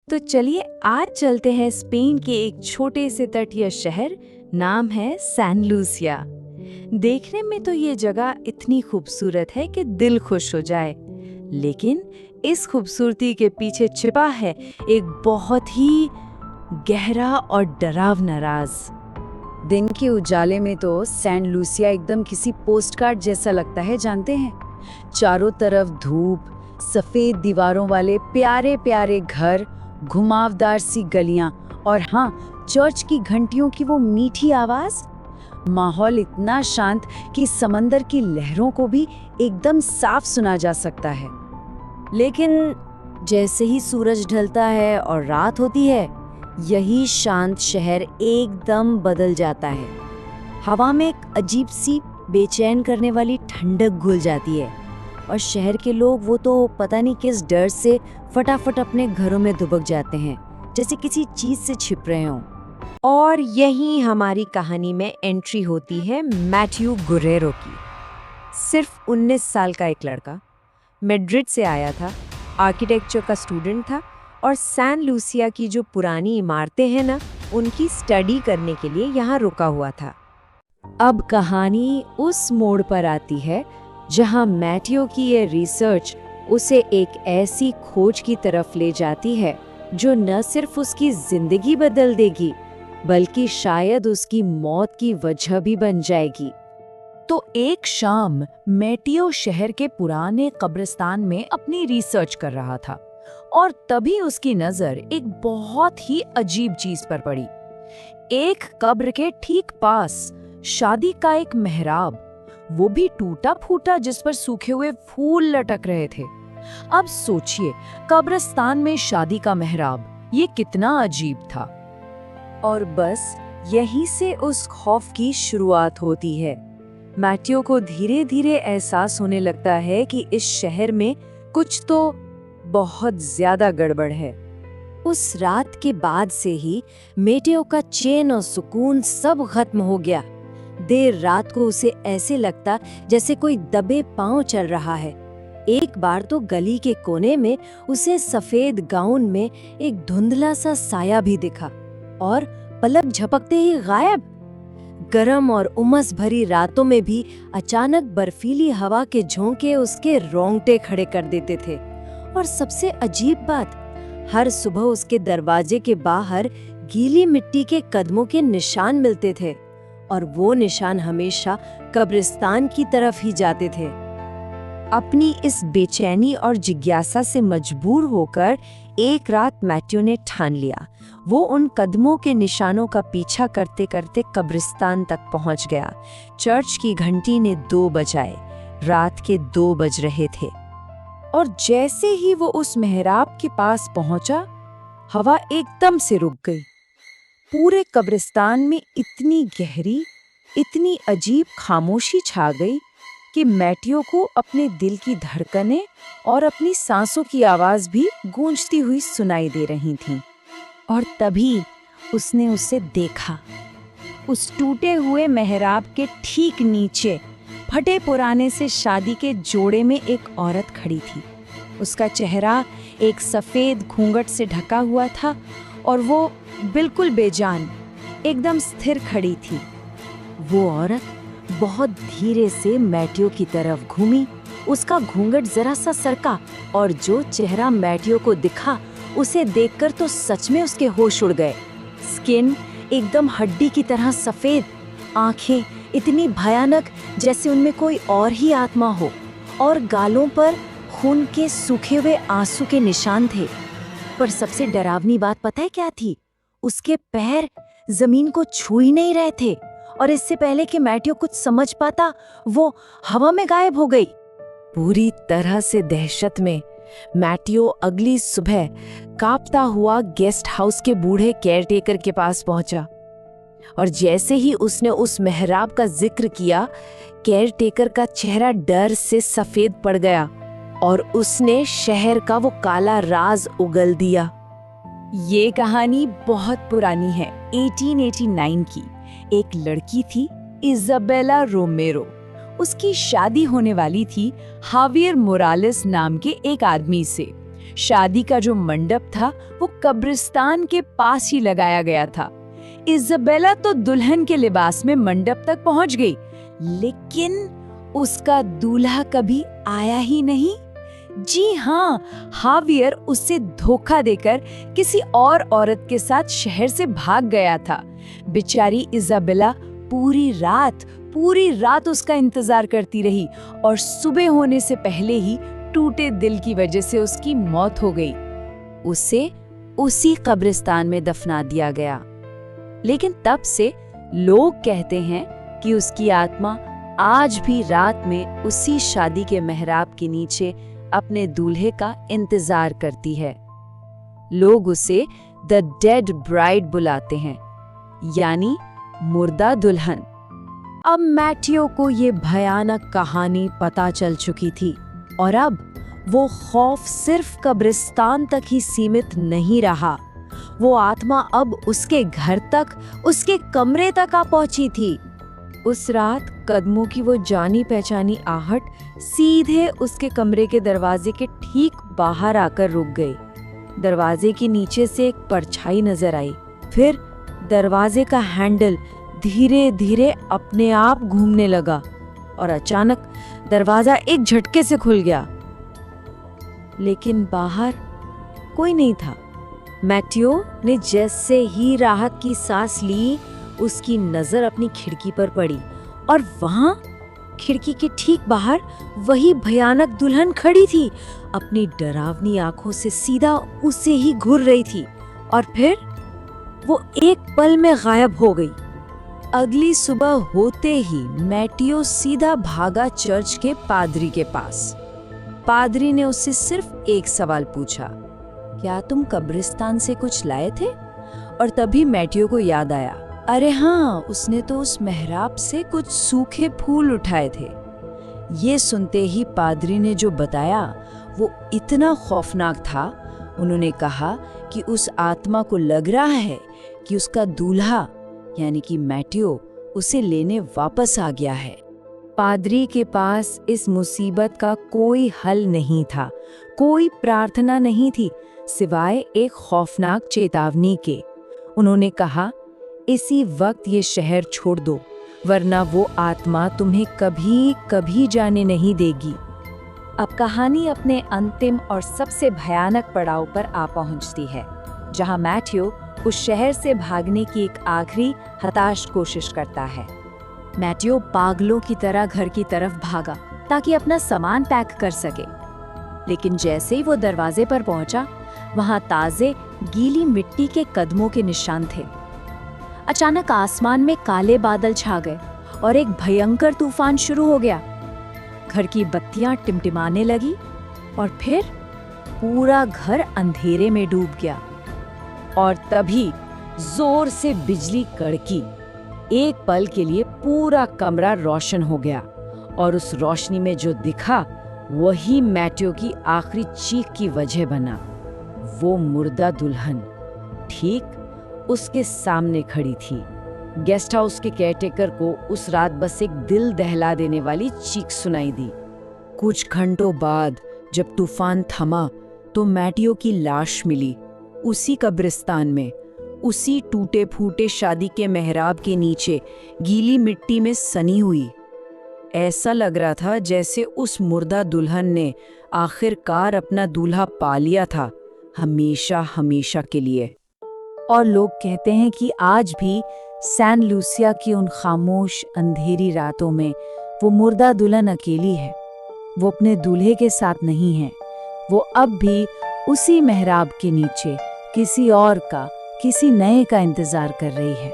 तो चलिए आज चलते हैं स्पेन के एक छोटे से तटीय शहर, नाम है सैन लूसिया। देखने में तो ये जगह इतनी खूबसूरत है कि दिल खुश हो जाए, लेकिन इस खूबसूरती के पीछे छिपा है एक बहुत ही गहरा और डरावना राज। दिन के उजाले में तो सैन लूसिया एकदम किसी पोस्टकार्ड जैसा लगता है, जानते हैं। चारों तरफ धूप, सफेद दीवारों वाले प्यारे प्यारे घर, घुमावदार सी गलियां और हाँ, चर्च की घंटियों की वो मीठी आवाज। माहौल इतना शांत कि समंदर की लहरों को भी एकदम साफ सुना जा सकता है। लेकिन जैसे ही सूरज ढलता है और रात होती है, यही शांत शहर एकदम बदल जाता है। हवा में एक अजीब सी बेचैन करने वाली ठंडक घुल जाती है और शहर के लोग वो तो पता नहीं किस डर से फटाफट अपने घरों में दुबक जाते हैं, जैसे किसी चीज से छिप रहे हों। और यही हमारी कहानी में एंट्री होती है मैथ्यू गुरेरो की। सिर्फ 19 साल का एक लड़का, मैड्रिड से आया था, आर्किटेक्चर का स्टूडेंट था और सैन लूसिया की जो पुरानी इमारतें हैं ना, उनकी स्टडी करने के लिए यहाँ रुका हुआ था। अब कहानी उस मोड़ पर आती है जहाँ मैथ्यू की ये रिसर्च उसे एक ऐसी खोज की तरफ ले जाती है जो न सिर्फ उसकी जिंदगी बदल देगी, बल्कि शायद उसकी मौत की वजह भी बन जाएगी। तो एक शाम मैटियो शहर के पुराने कब्रिस्तान में अपनी रिसर्च कर रहा था और तभी उसकी नजर एक बहुत ही अजीब चीज पर पड़ी। एक कब्र के ठीक पास शादी का एक मेहराब, वो भी टूटा फूटा, जिस पर सूखे हुए फूल लटक रहे थे। अब सोचिए, कब्रिस्तान में शादी का मेहराब, ये कितना अजीब था। और बस यहीं से उस खौफ की शुरुआत होती है। मैथ्यू को धीरे धीरे एहसास होने लगता है कि इस शहर में कुछ तो बहुत ज्यादा गड़बड़ है। उस रात के बाद से ही मैथ्यू का चैन और सुकून सब खत्म हो गया। देर रात को उसे ऐसे लगता जैसे कोई दबे पांव चल रहा है। एक बार तो गली के कोने में उसे सफेद गाउन में एक धुंधला सा साया भी दिखा और पलक झपकते ही गायब। गरम और उमस भरी रातों में भी अचानक बर्फीली हवा के झोंके उसके रोंगटे खड़े कर देते थे। और सबसे अजीब बात, हर सुबह उसके दरवाजे के बाहर गीली मिट्टी के कदमों के निशान मिलते थे और वो निशान हमेशा कब्रिस्तान की तरफ ही जाते थे। अपनी इस बेचैनी और जिज्ञासा से मजबूर होकर एक रात मैथ्यू ने ठान लिया, वो उन कदमों के निशानों का पीछा करते करते कब्रिस्तान तक पहुंच गया। चर्च की घंटी ने 2 बजाए, रात के 2 बज रहे थे और जैसे ही वो उस मेहराब के पास पहुंचा, हवा एकदम से रुक गई। पूरे कब्रिस्तान में इतनी गहरी, इतनी अजीब खामोशी छा गई कि मैथ्यू को अपने दिल की धड़कनें और अपनी सांसों की आवाज भी गूंजती हुई सुनाई दे रही थीं। और तभी उसने उसे देखा। उस टूटे हुए मेहराब के ठीक नीचे फटे पुराने से शादी के जोड़े में एक औरत खड़ी थी। उसका चेहरा एक सफेद घूंघट से ढका हुआ था और वो बिल्कुल बेजान, एकदम स्थिर खड़ी थी। वो औरत बहुत धीरे से मैथ्यू की तरफ घूमी। उसका घूंघट जरा सा सरका और जो चेहरा मैथ्यू को दिखा, उसे देखकर तो सच में उसके होश उड़ गए। स्किन एकदम हड्डी की तरह सफेद, आंखें इतनी भयानक जैसे उनमें कोई और ही आत्मा हो, और गालों पर खून के सूखे हुए आंसू के निशान थे। पर सबसे डरावनी बात पता है क्या थी? उसके पैर जमीन को छू ही नहीं रहे थे और इससे पहले कि मैथ्यू कुछ समझ पाता, वो हवा में गायब हो गई। पूरी तरह से दहशत में मैथ्यू अगली सुबह कांपता हुआ गेस्ट हाउस के बूढ़े केयरटेकर के पास पहुंचा और जैसे ही उसने उस मेहराब का जिक्र किया, केयरटेकर का चेहरा डर से सफेद पड़ गया और उसने शहर का वो काला राज उगल दिया। ये कहानी बहुत पुरानी है, 1889 की। एक लड़की थी, इजाबेला रोमेरो। उसकी शादी होने वाली थी हावियर मोरालेस नाम के एक आदमी से, शादी का जो मंडप था वो कब्रिस्तान के पास ही लगाया गया था। इज़ाबेला तो दुल्हन के लिबास में मंडप तक पहुंच गई, लेकिन उसका दूल्हा कभी आया ही नहीं। जी हाँ, हावियर उससे धोखा देकर किसी और औरत के साथ शहर से भाग गया था। बेचारी इज़ाबेला पूरी रात उसका इंतजार करती रही और सुबह होने से पहले ही टूटे दिल की वजह से उसकी मौत हो गई। उसे उसी कब्रिस्तान में दफना दिया गया। लेकिन तब से लोग कहते हैं कि उसकी आत्मा आज भी रात में उसी शादी के मेहराब के नीचे अपने दूल्हे का इंतजार करती है। लोग उसे द डेड ब्राइड बुलाते हैं, यानी मुर्दा दुल्हन। अब मैटियो को ये भयानक कहानी पता चल चुकी थी और अब वो खौफ सिर्फ कब्रिस्तान तक ही सीमित नहीं रहा। वो आत्मा अब उसके घर तक, उसके कमरे तक आ पहुंची थी। उस रात कदमों की वो जानी पहचानी आहट सीधे उसके कमरे के दरवाजे के ठीक बाहर आकर रुक गई। दरवाजे के नीचे से एक परछाई नजर आई, फिर दरवाजे का हैंडल धीरे धीरे अपने आप घूमने लगा और अचानक दरवाजा एक झटके से खुल गया। लेकिन बाहर कोई नहीं था। मैटियो ने जैसे ही राहत की सांस ली, उसकी नजर अपनी खिड़की पर पड़ी और वहां खिड़की के ठीक बाहर वही भयानक दुल्हन खड़ी थी, अपनी डरावनी आंखों से सीधा उसे ही घूर रही थी और फिर वो एक पल में गायब हो गई। अगली सुबह होते ही मैटियो सीधा भागा चर्च के पादरी के पास। पादरी ने उससे सिर्फ एक सवाल पूछा, क्या तुम कब्रिस्तान से कुछ लाए थे? और तभी मैटियो को याद आया, अरे हाँ, उसने तो उस मेहराब से कुछ सूखे फूल उठाए थे। ये सुनते ही पादरी ने जो बताया वो इतना खौफनाक था। उन्होंने कहा कि उस आत्मा को लग रहा है कि उसका दूल्हा यानी कि मैटियो उसे लेने वापस आ गया है। पादरी के पास इस मुसीबत का कोई हल नहीं था, कोई प्रार्थना नहीं थी, सिवाय एक खौफनाक चेतावनी के। उन्होंने कहा, इसी वक्त ये शहर छोड़ दो, वरना वो आत्मा तुम्हें कभी कभी जाने नहीं देगी। अब कहानी अपने अंतिम और सबसे भयानक पड़ाव पर आ पहुंचती है, जहां मैटियो उस शहर से भागने की एक आखिरी हताश कोशिश करता है। मैटियो पागलों की तरह घर की तरफ भागा ताकि अपना सामान पैक कर सके, लेकिन जैसे ही वो दरवाजे पर पहुंचा, वहां ताजे गीली मिट्टी के कदमों के निशान थे। अचानक आसमान में काले बादल छा गए और एक भयंकर तूफान शुरू हो गया। घर की बत्तियां टिमटिमाने लगी और फिर पूरा घर अंधेरे में डूब गया। और तभी जोर से बिजली कड़की। एक पल के लिए पूरा कमरा रोशन हो गया और उस रोशनी में जो दिखा वही मैटियो की आखिरी चीख की वजह बना। वो मुर्दा दुल्हन ठीक उसके सामने खड़ी थी। गेस्ट हाउस के केयरटेकर को उस रात बस एक दिल दहला देने वाली चीख सुनाई दी। कुछ घंटों बाद जब तूफान थमा तो मैटियो की लाश मिली, उसी कब्रिस्तान में, उसी टूटे फूटे शादी के मेहराब के नीचे गीली मिट्टी में सनी हुई। ऐसा लग रहा था जैसे उस मुर्दा दुल्हन ने आखिरकार अपना दूल्हा पा लिया था, हमेशा हमेशा के लिए। और लोग कहते हैं कि आज भी सैन लूसिया की उन खामोश अंधेरी रातों में वो मुर्दा दुल्हन अकेली है। वो अपने दूल्हे के साथ नहीं है। वो अब भी उसी मेहराब के नीचे किसी और का, किसी नए का इंतजार कर रही है।